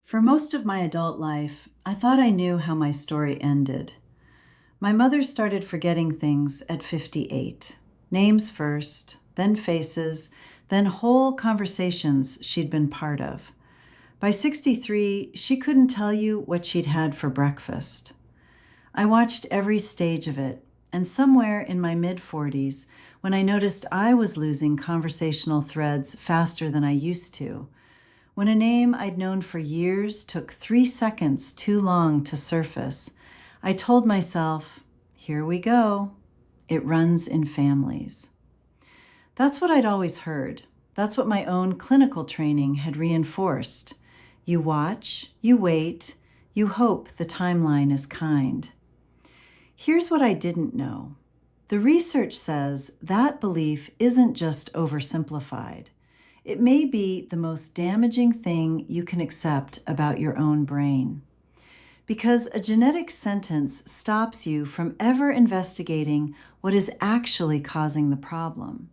For most of my adult life, I thought I knew how my story ended. My mother started forgetting things at 58. Names first, then faces, then whole conversations she'd been part of. By 63, she couldn't tell you what she'd had for breakfast. I watched every stage of it, and somewhere in my mid-40s, when I noticed I was losing conversational threads faster than I used to, when a name I'd known for years took 3 seconds too long to surface, I told myself, here we go. It runs in families. That's what I'd always heard. That's what my own clinical training had reinforced. You watch, you wait, you hope the timeline is kind. Here's what I didn't know. The research says that belief isn't just oversimplified. It may be the most damaging thing you can accept about your own brain. Because a genetic sentence stops you from ever investigating what is actually causing the problem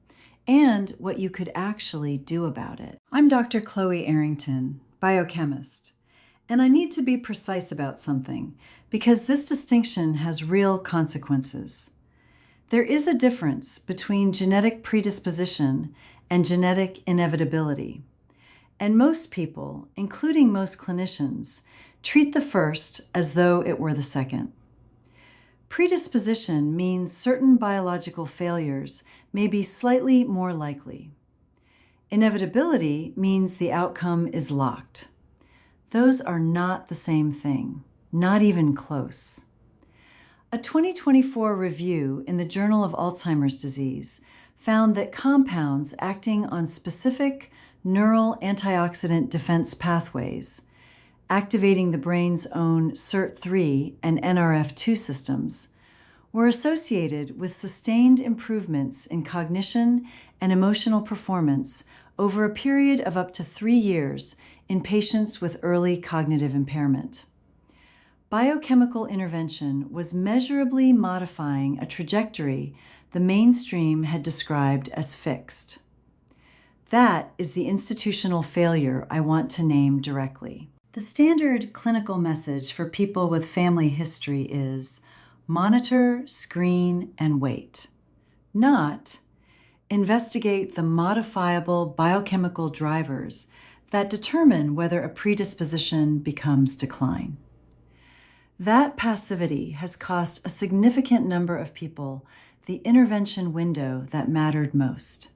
and what you could actually do about it. I'm Dr. Chloe Arrington, biochemist, and I need to be precise about something because this distinction has real consequences. There is a difference between genetic predisposition and genetic inevitability. And most people, including most clinicians, treat the first as though it were the second. Predisposition means certain biological failures may be slightly more likely. Inevitability means the outcome is locked. Those are not the same thing, not even close. A 2024 review in the Journal of Alzheimer's Disease found that compounds acting on specific neural antioxidant defense pathways, activating the brain's own SIRT3 and NRF2 systems, were associated with sustained improvements in cognition and emotional performance over a period of up to 3 years in patients with early cognitive impairment. Biochemical intervention was measurably modifying a trajectory the mainstream had described as fixed. That is the institutional failure I want to name directly. The standard clinical message for people with family history is monitor, screen, and wait. Not investigate the modifiable biochemical drivers that determine whether a predisposition becomes decline. That passivity has cost a significant number of people the intervention window that mattered most.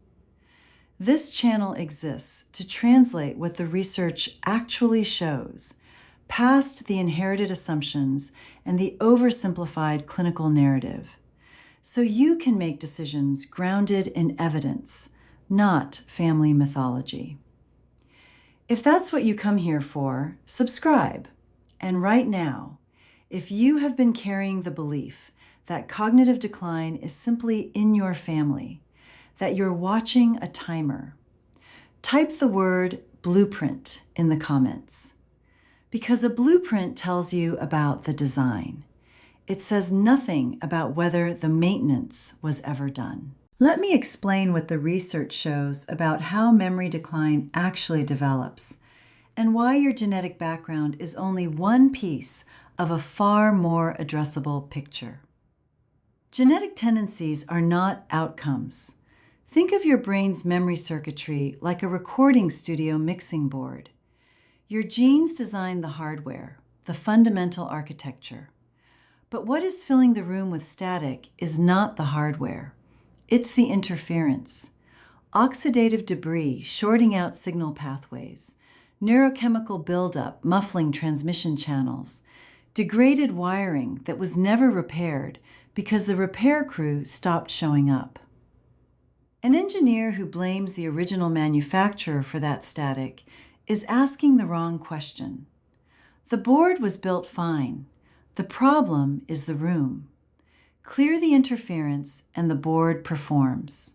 This channel exists to translate what the research actually shows, past the inherited assumptions and the oversimplified clinical narrative, so you can make decisions grounded in evidence, not family mythology. If that's what you come here for, subscribe. And right now, if you have been carrying the belief that cognitive decline is simply in your family, that you're watching a timer, type the word blueprint in the comments. Because a blueprint tells you about the design. It says nothing about whether the maintenance was ever done. Let me explain what the research shows about how memory decline actually develops and why your genetic background is only one piece of a far more addressable picture. Genetic tendencies are not outcomes. Think of your brain's memory circuitry like a recording studio mixing board. Your genes design the hardware, the fundamental architecture. But what is filling the room with static is not the hardware. It's the interference. Oxidative debris shorting out signal pathways, neurochemical buildup muffling transmission channels, degraded wiring that was never repaired because the repair crew stopped showing up. An engineer who blames the original manufacturer for that static is asking the wrong question. The board was built fine. The problem is the room. Clear the interference and the board performs.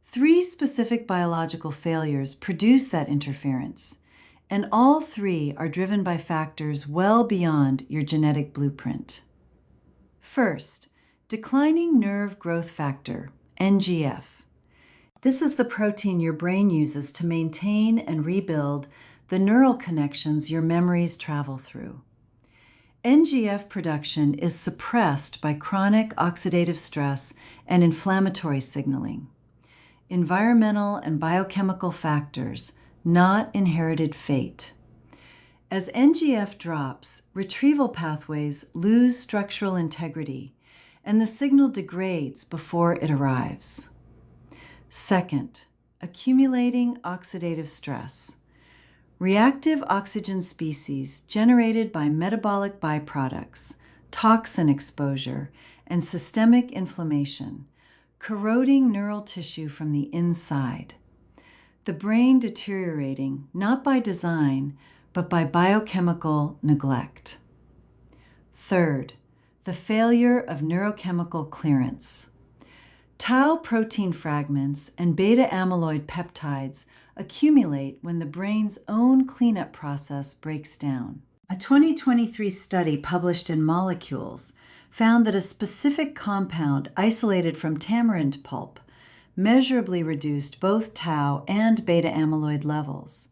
3 specific biological failures produce that interference, and all 3 are driven by factors well beyond your genetic blueprint. First, declining nerve growth factor, NGF. This is the protein your brain uses to maintain and rebuild the neural connections your memories travel through. NGF production is suppressed by chronic oxidative stress and inflammatory signaling. Environmental and biochemical factors, not inherited fate. As NGF drops, retrieval pathways lose structural integrity, and the signal degrades before it arrives. Second, accumulating oxidative stress. Reactive oxygen species generated by metabolic byproducts, toxin exposure, and systemic inflammation, corroding neural tissue from the inside. The brain deteriorating not by design, but by biochemical neglect. Third, the failure of neurochemical clearance. Tau protein fragments and beta amyloid peptides accumulate when the brain's own cleanup process breaks down. A 2023 study published in Molecules found that a specific compound isolated from tamarind pulp measurably reduced both tau and beta amyloid levels,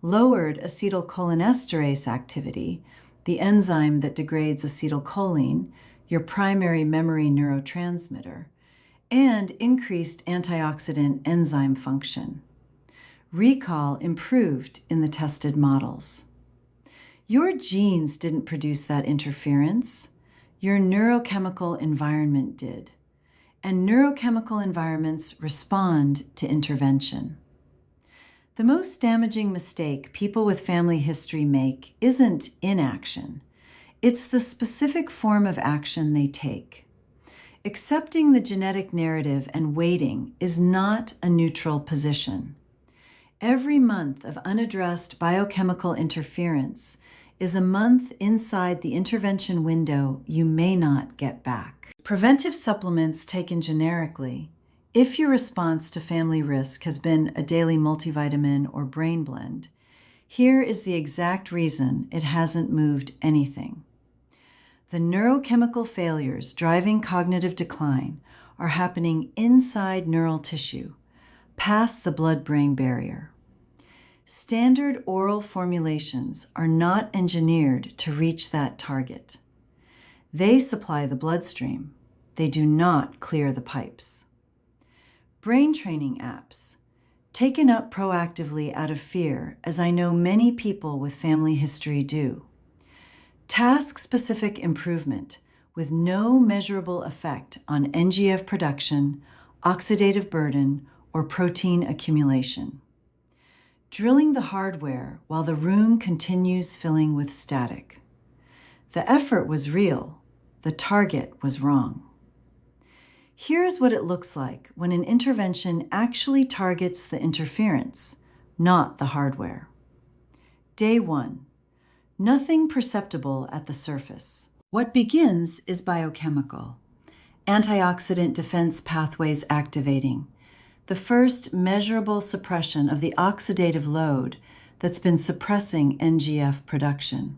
lowered acetylcholinesterase activity, the enzyme that degrades acetylcholine, your primary memory neurotransmitter, and increased antioxidant enzyme function. Recall improved in the tested models. Your genes didn't produce that interference. Your neurochemical environment did. And neurochemical environments respond to intervention. The most damaging mistake people with family history make isn't inaction. It's the specific form of action they take. Accepting the genetic narrative and waiting is not a neutral position. Every month of unaddressed biochemical interference is a month inside the intervention window you may not get back. Preventive supplements taken generically, if your response to family risk has been a daily multivitamin or brain blend, here is the exact reason it hasn't moved anything. The neurochemical failures driving cognitive decline are happening inside neural tissue, past the blood-brain barrier. Standard oral formulations are not engineered to reach that target. They supply the bloodstream. They do not clear the pipes. Brain training apps, taken up proactively out of fear, as I know many people with family history do. Task-specific improvement with no measurable effect on NGF production, oxidative burden, or protein accumulation. Drilling the hardware while the room continues filling with static. The effort was real. The target was wrong. Here's what it looks like when an intervention actually targets the interference, not the hardware. Day 1. Nothing perceptible at the surface. What begins is biochemical. Antioxidant defense pathways activating. The first measurable suppression of the oxidative load that's been suppressing NGF production.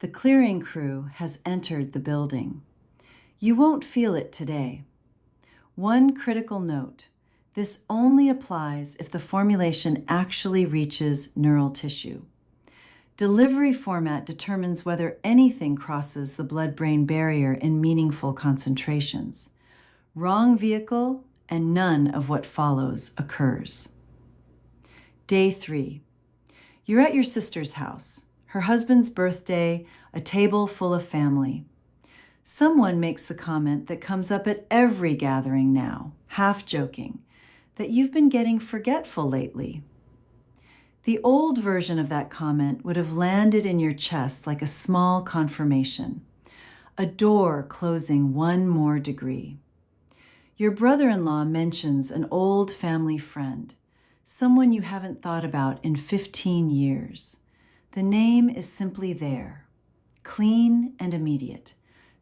The clearing crew has entered the building. You won't feel it today. One critical note, this only applies if the formulation actually reaches neural tissue. Delivery format determines whether anything crosses the blood-brain barrier in meaningful concentrations. Wrong vehicle, and none of what follows occurs. Day 3. You're at your sister's house, her husband's birthday, a table full of family. Someone makes the comment that comes up at every gathering now, half joking, that you've been getting forgetful lately. The old version of that comment would have landed in your chest like a small confirmation, a door closing one more degree. Your brother-in-law mentions an old family friend, someone you haven't thought about in 15 years. The name is simply there, clean and immediate.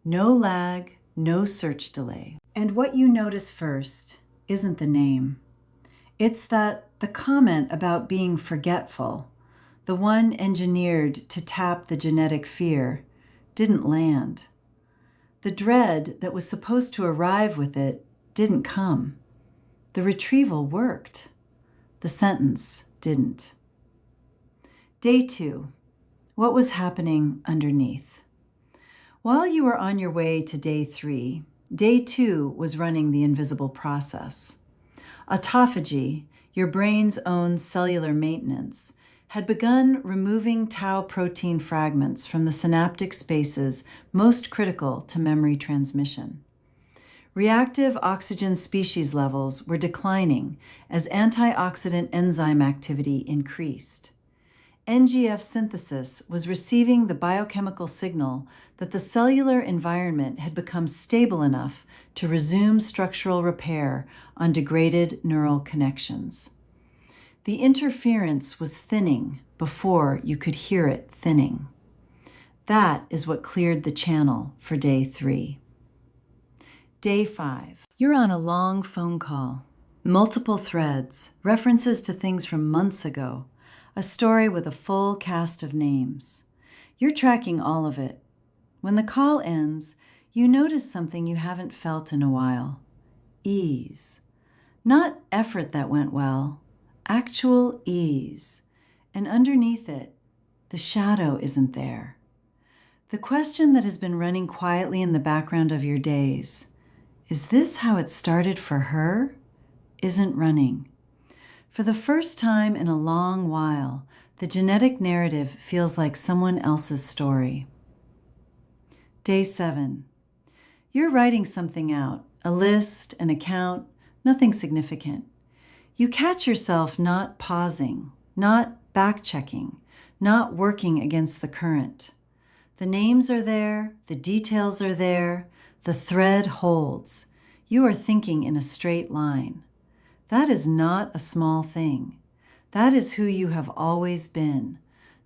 No lag, no search delay. And what you notice first isn't the name. It's that the comment about being forgetful, the one engineered to tap the genetic fear, didn't land. The dread that was supposed to arrive with it didn't come. The retrieval worked. The sentence didn't. Day 2. What was happening underneath? While you were on your way to day 3, day 2 was running the invisible process. Autophagy, your brain's own cellular maintenance, had begun removing tau protein fragments from the synaptic spaces most critical to memory transmission. Reactive oxygen species levels were declining as antioxidant enzyme activity increased. NGF synthesis was receiving the biochemical signal that the cellular environment had become stable enough to resume structural repair on degraded neural connections. The interference was thinning before you could hear it thinning. That is what cleared the channel for day 3. Day 5. You're on a long phone call. Multiple threads, references to things from months ago, a story with a full cast of names. You're tracking all of it. When the call ends, you notice something you haven't felt in a while. Ease. Not effort that went well, actual ease. And underneath it, the shadow isn't there. The question that has been running quietly in the background of your days, is this how it started for her? Isn't running. For the first time in a long while, the genetic narrative feels like someone else's story. Day 7. You're writing something out, a list, an account, nothing significant. You catch yourself not pausing, not back-checking, not working against the current. The names are there, the details are there, the thread holds. You are thinking in a straight line. That is not a small thing. That is who you have always been,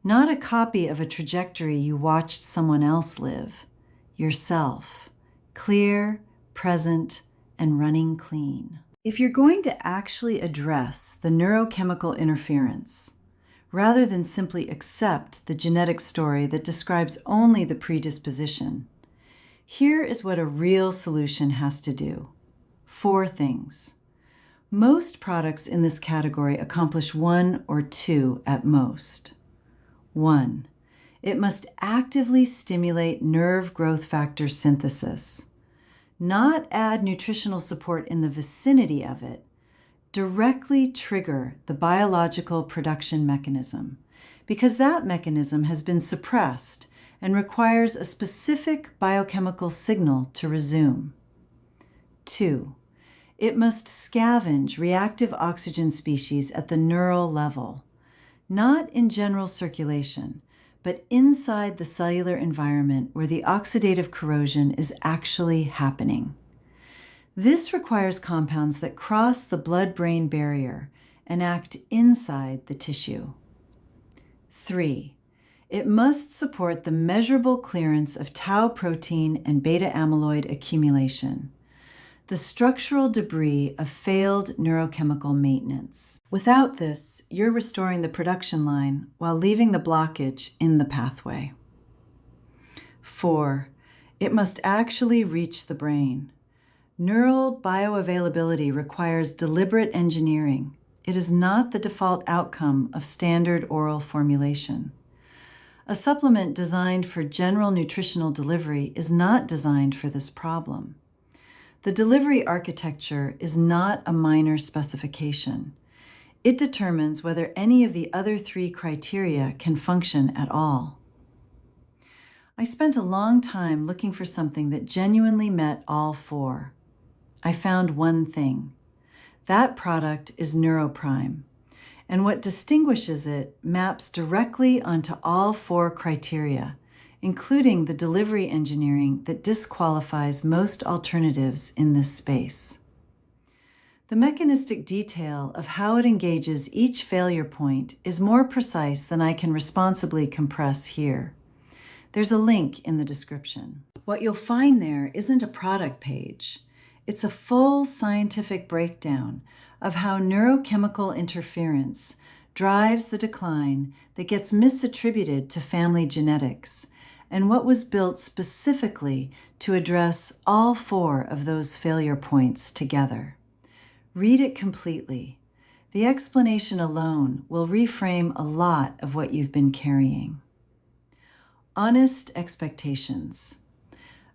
not a copy of a trajectory you watched someone else live. Yourself, clear, present, and running clean. If you're going to actually address the neurochemical interference, rather than simply accept the genetic story that describes only the predisposition, here is what a real solution has to do. 4 things. Most products in this category accomplish 1 or 2 at most. 1. It must actively stimulate nerve growth factor synthesis. Not add nutritional support in the vicinity of it. Directly trigger the biological production mechanism, because that mechanism has been suppressed and requires a specific biochemical signal to resume. 2. It must scavenge reactive oxygen species at the neural level, not in general circulation, but inside the cellular environment where the oxidative corrosion is actually happening. This requires compounds that cross the blood-brain barrier and act inside the tissue. 3. It must support the measurable clearance of tau protein and beta amyloid accumulation, the structural debris of failed neurochemical maintenance. Without this, you're restoring the production line while leaving the blockage in the pathway. 4. It must actually reach the brain. Neural bioavailability requires deliberate engineering. It is not the default outcome of standard oral formulation. A supplement designed for general nutritional delivery is not designed for this problem. The delivery architecture is not a minor specification. It determines whether any of the other 3 criteria can function at all. I spent a long time looking for something that genuinely met all 4. I found one thing. That product is Neuroprime, and what distinguishes it maps directly onto all 4 criteria, including the delivery engineering that disqualifies most alternatives in this space. The mechanistic detail of how it engages each failure point is more precise than I can responsibly compress here. There's a link in the description. What you'll find there isn't a product page. It's a full scientific breakdown of how neurochemical interference drives the decline that gets misattributed to family genetics, and what was built specifically to address all 4 of those failure points together. Read it completely. The explanation alone will reframe a lot of what you've been carrying. Honest expectations.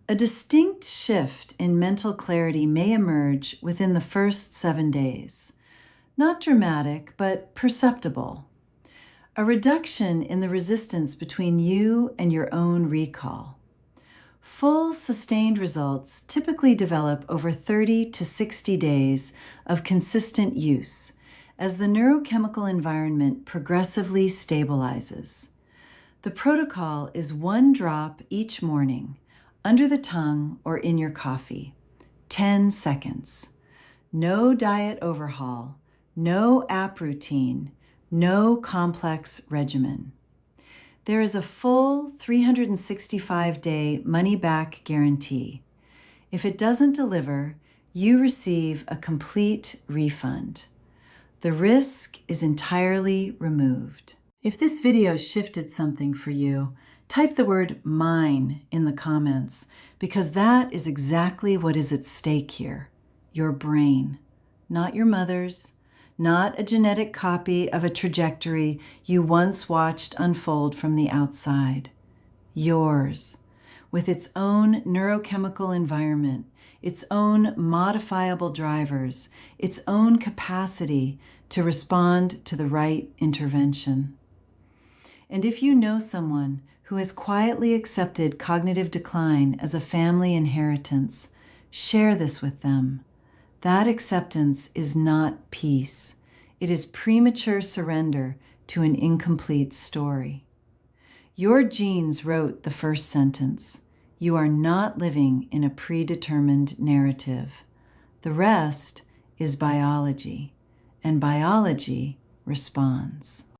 A distinct shift in mental clarity may emerge within the first 7 days. Not dramatic, but perceptible. A reduction in the resistance between you and your own recall. Full, sustained results typically develop over 30 to 60 days of consistent use as the neurochemical environment progressively stabilizes. The protocol is 1 drop each morning, under the tongue or in your coffee. 10 seconds. No diet overhaul, no app routine, no complex regimen. There is a full 365-day money-back guarantee. If it doesn't deliver, you receive a complete refund. The risk is entirely removed. If this video shifted something for you, type the word mine in the comments, because that is exactly what is at stake here. Your brain, not your mother's, not a genetic copy of a trajectory you once watched unfold from the outside. Yours, with its own neurochemical environment, its own modifiable drivers, its own capacity to respond to the right intervention. And if you know someone who has quietly accepted cognitive decline as a family inheritance, share this with them. That acceptance is not peace. It is premature surrender to an incomplete story. Your genes wrote the first sentence. You are not living in a predetermined narrative. The rest is biology, and biology responds.